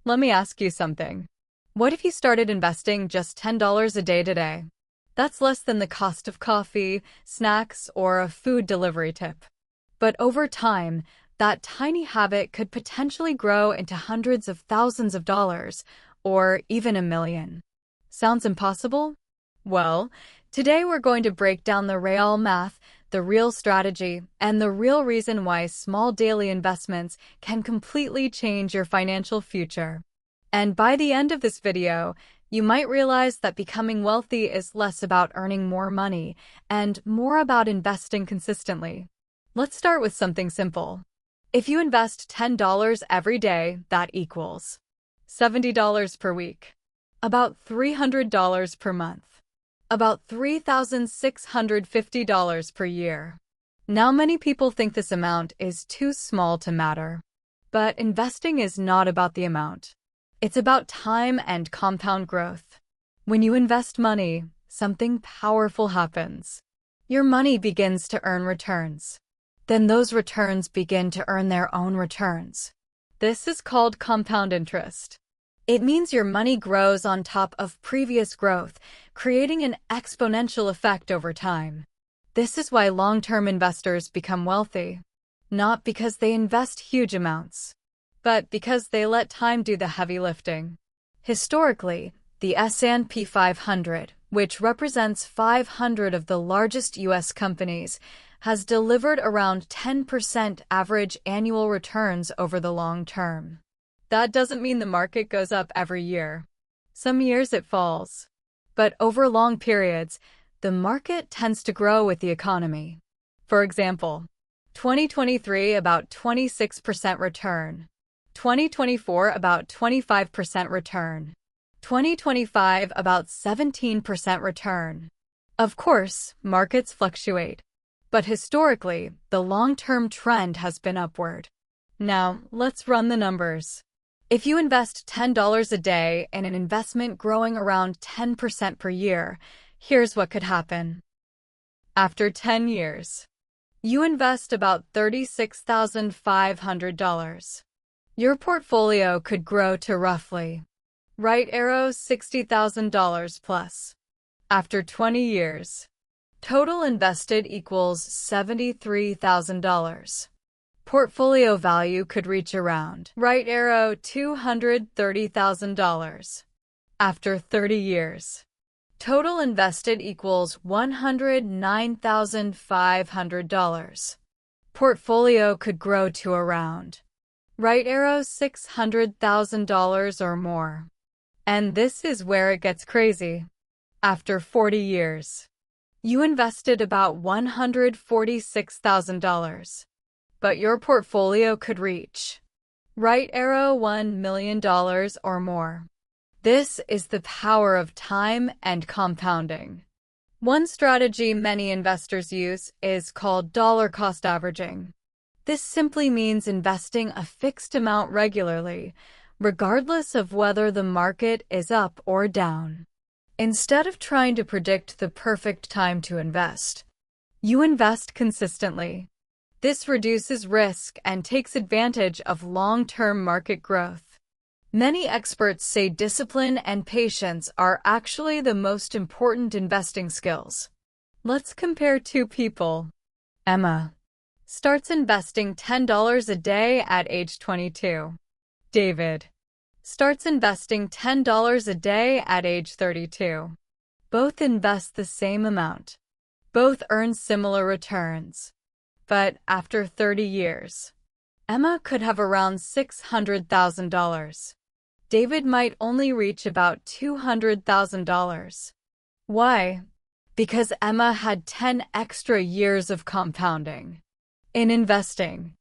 Let me ask you something. What if you started investing just $10 a day today? That's less than the cost of coffee, snacks, or a food delivery tip. But over time, that tiny habit could potentially grow into hundreds of thousands of dollars, or even a million. Sounds impossible? Well, today we're going to break down the real math, the real strategy, and the real reason why small daily investments can completely change your financial future. And by the end of this video, you might realize that becoming wealthy is less about earning more money and more about investing consistently. Let's start with something simple. If you invest $10 every day, that equals $70 per week, about $300 per month, about $3,650 per year. Now, many people think this amount is too small to matter. But investing is not about the amount. It's about time and compound growth. When you invest money, something powerful happens. Your money begins to earn returns. Then those returns begin to earn their own returns. This is called compound interest. It means your money grows on top of previous growth, creating an exponential effect over time. This is why long-term investors become wealthy. Not because they invest huge amounts, but because they let time do the heavy lifting. Historically, the S&P 500, which represents 500 of the largest U.S. companies, has delivered around 10% average annual returns over the long term. That doesn't mean the market goes up every year. Some years it falls. But over long periods, the market tends to grow with the economy. For example, 2023 about 26% return, 2024 about 25% return, 2025 about 17% return. Of course, markets fluctuate, but historically, the long-term trend has been upward. Now, let's run the numbers. If you invest $10 a day in an investment growing around 10% per year, here's what could happen. After 10 years, you invest about $36,500. Your portfolio could grow to roughly $60,000 plus. After 20 years, total invested equals $73,000. Portfolio value could reach around $230,000. After 30 years, total invested equals $109,500. Portfolio could grow to around $600,000 or more. And this is where it gets crazy. After 40 years, you invested about $146,000. But your portfolio could reach $1 million or more. This is the power of time and compounding. One strategy many investors use is called dollar cost averaging. This simply means investing a fixed amount regularly, regardless of whether the market is up or down. Instead of trying to predict the perfect time to invest, you invest consistently. This reduces risk and takes advantage of long-term market growth. Many experts say discipline and patience are actually the most important investing skills. Let's compare two people. Emma starts investing $10 a day at age 22. David starts investing $10 a day at age 32. Both invest the same amount. Both earn similar returns. But after 30 years, Emma could have around $600,000. David might only reach about $200,000. Why? Because Emma had 10 extra years of compounding. In investing,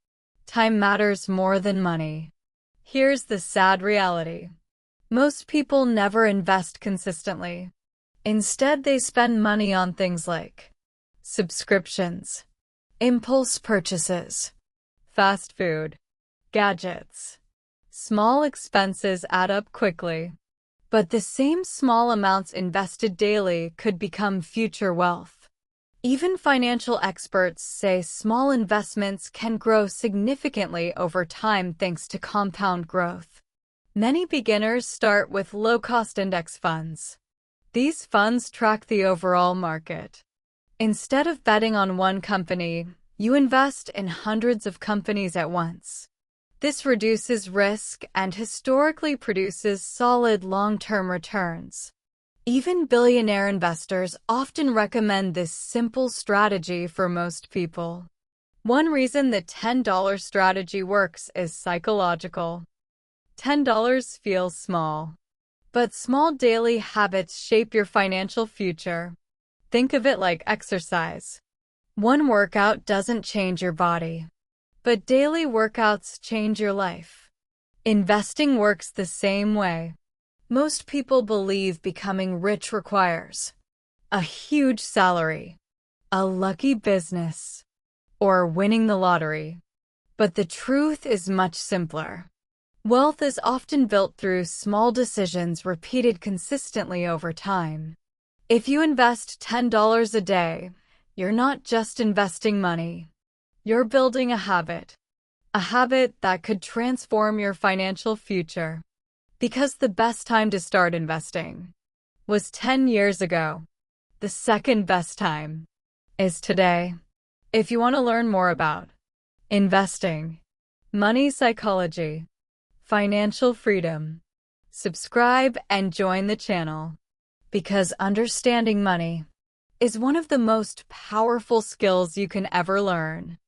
time matters more than money. Here's the sad reality. Most people never invest consistently. Instead, they spend money on things like subscriptions, impulse purchases, fast food, gadgets. Small expenses add up quickly. But the same small amounts invested daily could become future wealth. Even financial experts say small investments can grow significantly over time thanks to compound growth. Many beginners start with low-cost index funds. These funds track the overall market. Instead of betting on one company, you invest in hundreds of companies at once. This reduces risk and historically produces solid long-term returns. Even billionaire investors often recommend this simple strategy for most people. One reason the $10 strategy works is psychological. $10 feels small, but small daily habits shape your financial future. Think of it like exercise. One workout doesn't change your body, but daily workouts change your life. Investing works the same way. Most people believe becoming rich requires a huge salary, a lucky business, or winning the lottery. But the truth is much simpler. Wealth is often built through small decisions repeated consistently over time. If you invest $10 a day, you're not just investing money. You're building a habit that could transform your financial future. Because the best time to start investing was 10 years ago, the second best time is today. If you want to learn more about investing, money psychology, financial freedom, subscribe and join the channel, because understanding money is one of the most powerful skills you can ever learn.